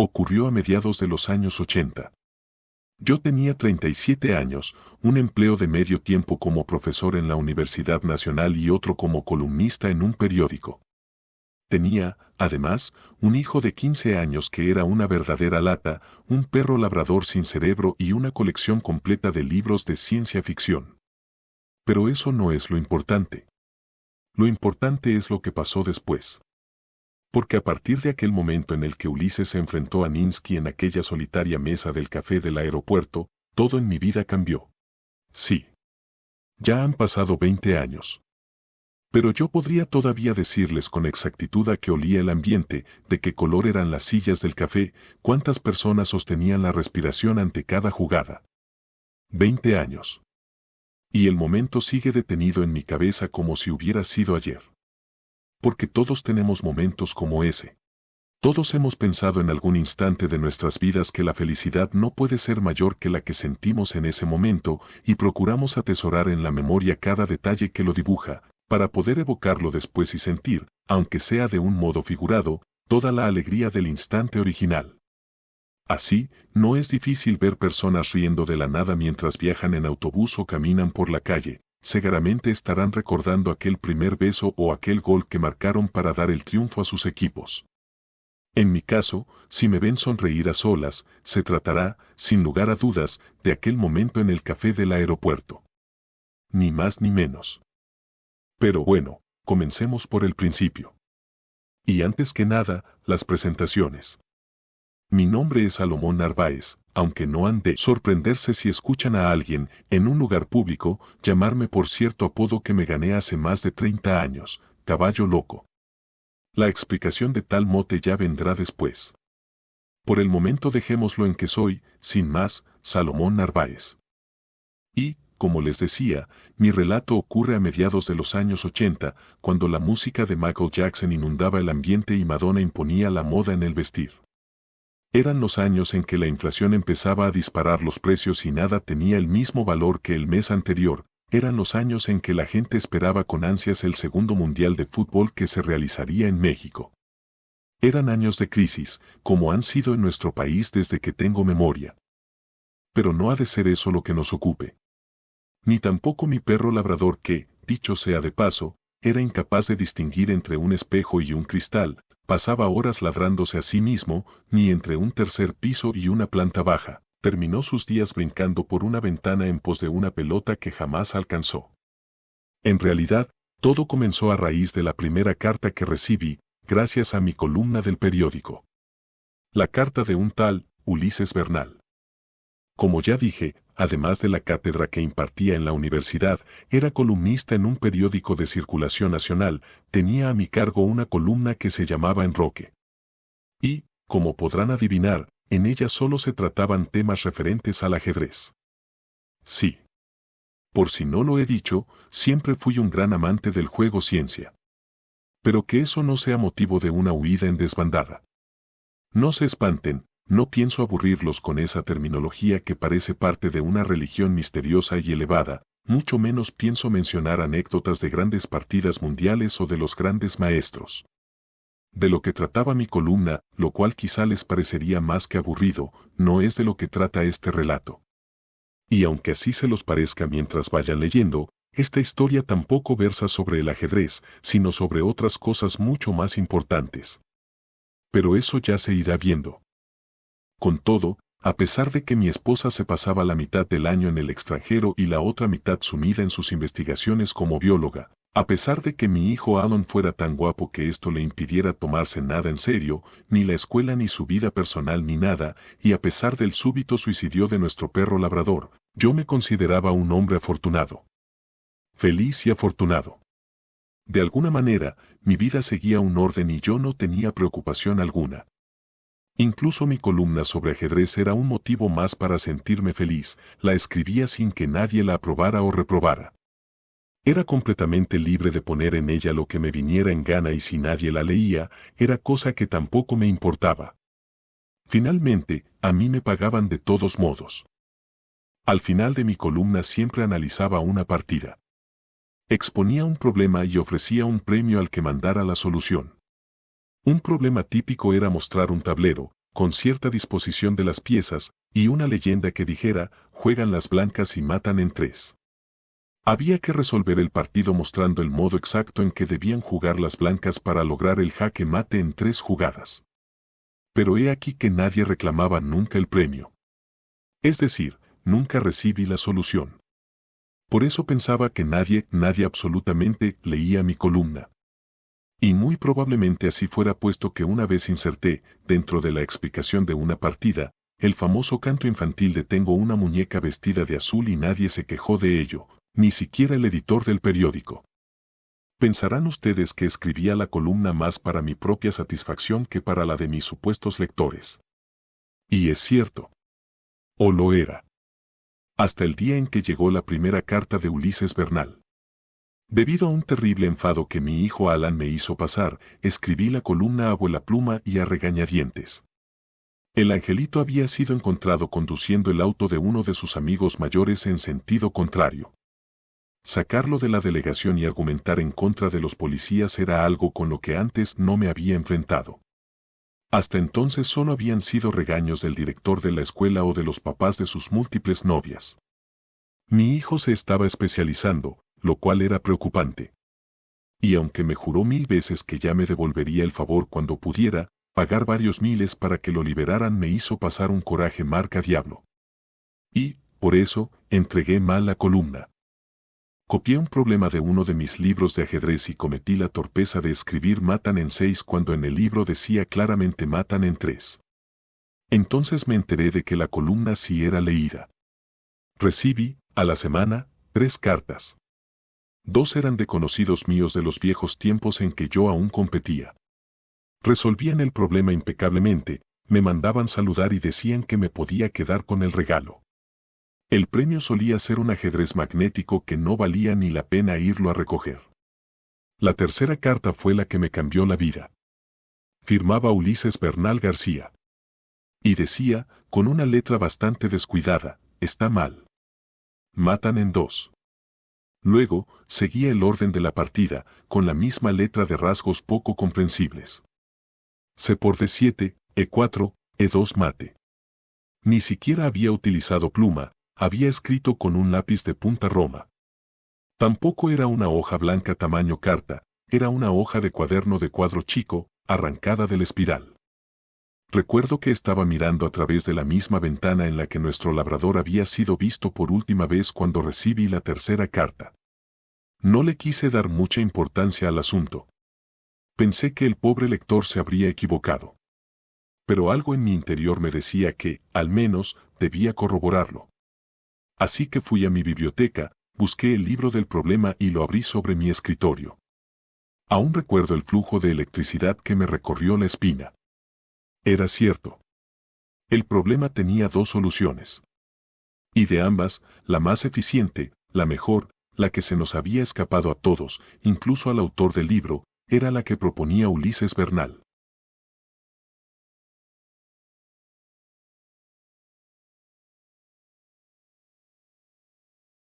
Ocurrió a mediados de los años 80. Yo tenía 37 años, un empleo de medio tiempo como profesor en la Universidad Nacional y otro como columnista en un periódico. Tenía, además, un hijo de 15 años que era una verdadera lata, un perro labrador sin cerebro y una colección completa de libros de ciencia ficción. Pero eso no es lo importante. Lo importante es lo que pasó después. Porque a partir de aquel momento en el que Ulises se enfrentó a Ninsky en aquella solitaria mesa del café del aeropuerto, todo en mi vida cambió. Sí. Ya han pasado 20 años. Pero yo podría todavía decirles con exactitud a qué olía el ambiente, de qué color eran las sillas del café, cuántas personas sostenían la respiración ante cada jugada. 20 años. Y el momento sigue detenido en mi cabeza como si hubiera sido ayer. Porque todos tenemos momentos como ese. Todos hemos pensado en algún instante de nuestras vidas que la felicidad no puede ser mayor que la que sentimos en ese momento y procuramos atesorar en la memoria cada detalle que lo dibuja, para poder evocarlo después y sentir, aunque sea de un modo figurado, toda la alegría del instante original. Así, no es difícil ver personas riendo de la nada mientras viajan en autobús o caminan por la calle. Seguramente estarán recordando aquel primer beso o aquel gol que marcaron para dar el triunfo a sus equipos. En mi caso, si me ven sonreír a solas, se tratará, sin lugar a dudas, de aquel momento en el café del aeropuerto. Ni más ni menos. Pero bueno, comencemos por el principio. Y antes que nada, las presentaciones. Mi nombre es Salomón Narváez, aunque no han de sorprenderse si escuchan a alguien, en un lugar público, llamarme por cierto apodo que me gané hace más de 30 años, Caballo Loco. La explicación de tal mote ya vendrá después. Por el momento dejémoslo en que soy, sin más, Salomón Narváez. Y, como les decía, mi relato ocurre a mediados de los años 80, cuando la música de Michael Jackson inundaba el ambiente y Madonna imponía la moda en el vestir. Eran los años en que la inflación empezaba a disparar los precios y nada tenía el mismo valor que el mes anterior. Eran los años en que la gente esperaba con ansias el segundo mundial de fútbol que se realizaría en México. Eran años de crisis, como han sido en nuestro país desde que tengo memoria. Pero no ha de ser eso lo que nos ocupe. Ni tampoco mi perro labrador que, dicho sea de paso, era incapaz de distinguir entre un espejo y un cristal, pasaba horas ladrándose a sí mismo, ni entre un tercer piso y una planta baja, terminó sus días brincando por una ventana en pos de una pelota que jamás alcanzó. En realidad, todo comenzó a raíz de la primera carta que recibí, gracias a mi columna del periódico. La carta de un tal Ulises Bernal. Como ya dije, además de la cátedra que impartía en la universidad, era columnista en un periódico de circulación nacional, tenía a mi cargo una columna que se llamaba Enroque. Y, como podrán adivinar, en ella solo se trataban temas referentes al ajedrez. Sí. Por si no lo he dicho, siempre fui un gran amante del juego ciencia. Pero que eso no sea motivo de una huida en desbandada. No se espanten. No pienso aburrirlos con esa terminología que parece parte de una religión misteriosa y elevada, mucho menos pienso mencionar anécdotas de grandes partidas mundiales o de los grandes maestros. De lo que trataba mi columna, lo cual quizá les parecería más que aburrido, no es de lo que trata este relato. Y aunque así se los parezca mientras vayan leyendo, esta historia tampoco versa sobre el ajedrez, sino sobre otras cosas mucho más importantes. Pero eso ya se irá viendo. Con todo, a pesar de que mi esposa se pasaba la mitad del año en el extranjero y la otra mitad sumida en sus investigaciones como bióloga, a pesar de que mi hijo Alan fuera tan guapo que esto le impidiera tomarse nada en serio, ni la escuela ni su vida personal ni nada, y a pesar del súbito suicidio de nuestro perro labrador, yo me consideraba un hombre afortunado. Feliz y afortunado. De alguna manera, mi vida seguía un orden y yo no tenía preocupación alguna. Incluso mi columna sobre ajedrez era un motivo más para sentirme feliz, la escribía sin que nadie la aprobara o reprobara. Era completamente libre de poner en ella lo que me viniera en gana y si nadie la leía, era cosa que tampoco me importaba. Finalmente, a mí me pagaban de todos modos. Al final de mi columna siempre analizaba una partida. Exponía un problema y ofrecía un premio al que mandara la solución. Un problema típico era mostrar un tablero, con cierta disposición de las piezas, y una leyenda que dijera, juegan las blancas y matan en 3. Había que resolver el partido mostrando el modo exacto en que debían jugar las blancas para lograr el jaque mate en 3 jugadas. Pero he aquí que nadie reclamaba nunca el premio. Es decir, nunca recibí la solución. Por eso pensaba que nadie absolutamente leía mi columna. Y muy probablemente así fuera, puesto que una vez inserté, dentro de la explicación de una partida, el famoso canto infantil de "Tengo una muñeca vestida de azul", y nadie se quejó de ello, ni siquiera el editor del periódico. Pensarán ustedes que escribía la columna más para mi propia satisfacción que para la de mis supuestos lectores. Y es cierto. O lo era. Hasta el día en que llegó la primera carta de Ulises Bernal. Debido a un terrible enfado que mi hijo Alan me hizo pasar, escribí la columna a vuelapluma y a regañadientes. El angelito había sido encontrado conduciendo el auto de uno de sus amigos mayores en sentido contrario. Sacarlo de la delegación y argumentar en contra de los policías era algo con lo que antes no me había enfrentado. Hasta entonces solo habían sido regaños del director de la escuela o de los papás de sus múltiples novias. Mi hijo se estaba especializando, lo cual era preocupante. Y aunque me juró 1000 veces que ya me devolvería el favor cuando pudiera, pagar varios miles para que lo liberaran me hizo pasar un coraje marca diablo. Y, por eso, entregué mal la columna. Copié un problema de uno de mis libros de ajedrez y cometí la torpeza de escribir "matan en 6" cuando en el libro decía claramente "matan en 3". Entonces me enteré de que la columna sí era leída. Recibí, a la semana, 3 cartas. 2 eran de conocidos míos de los viejos tiempos en que yo aún competía. Resolvían el problema impecablemente, me mandaban saludar y decían que me podía quedar con el regalo. El premio solía ser un ajedrez magnético que no valía ni la pena irlo a recoger. La tercera carta fue la que me cambió la vida. Firmaba Ulises Bernal García. Y decía, con una letra bastante descuidada, "Está mal. Matan en 2". Luego, seguía el orden de la partida, con la misma letra de rasgos poco comprensibles. C por D7, E4, E2 mate. Ni siquiera había utilizado pluma, había escrito con un lápiz de punta Roma. Tampoco era una hoja blanca tamaño carta, era una hoja de cuaderno de cuadro chico, arrancada del espiral. Recuerdo que estaba mirando a través de la misma ventana en la que nuestro labrador había sido visto por última vez cuando recibí la tercera carta. No le quise dar mucha importancia al asunto. Pensé que el pobre lector se habría equivocado. Pero algo en mi interior me decía que, al menos, debía corroborarlo. Así que fui a mi biblioteca, busqué el libro del problema y lo abrí sobre mi escritorio. Aún recuerdo el flujo de electricidad que me recorrió la espina. Era cierto. El problema tenía 2 soluciones. Y de ambas, la más eficiente, la mejor, la que se nos había escapado a todos, incluso al autor del libro, era la que proponía Ulises Bernal.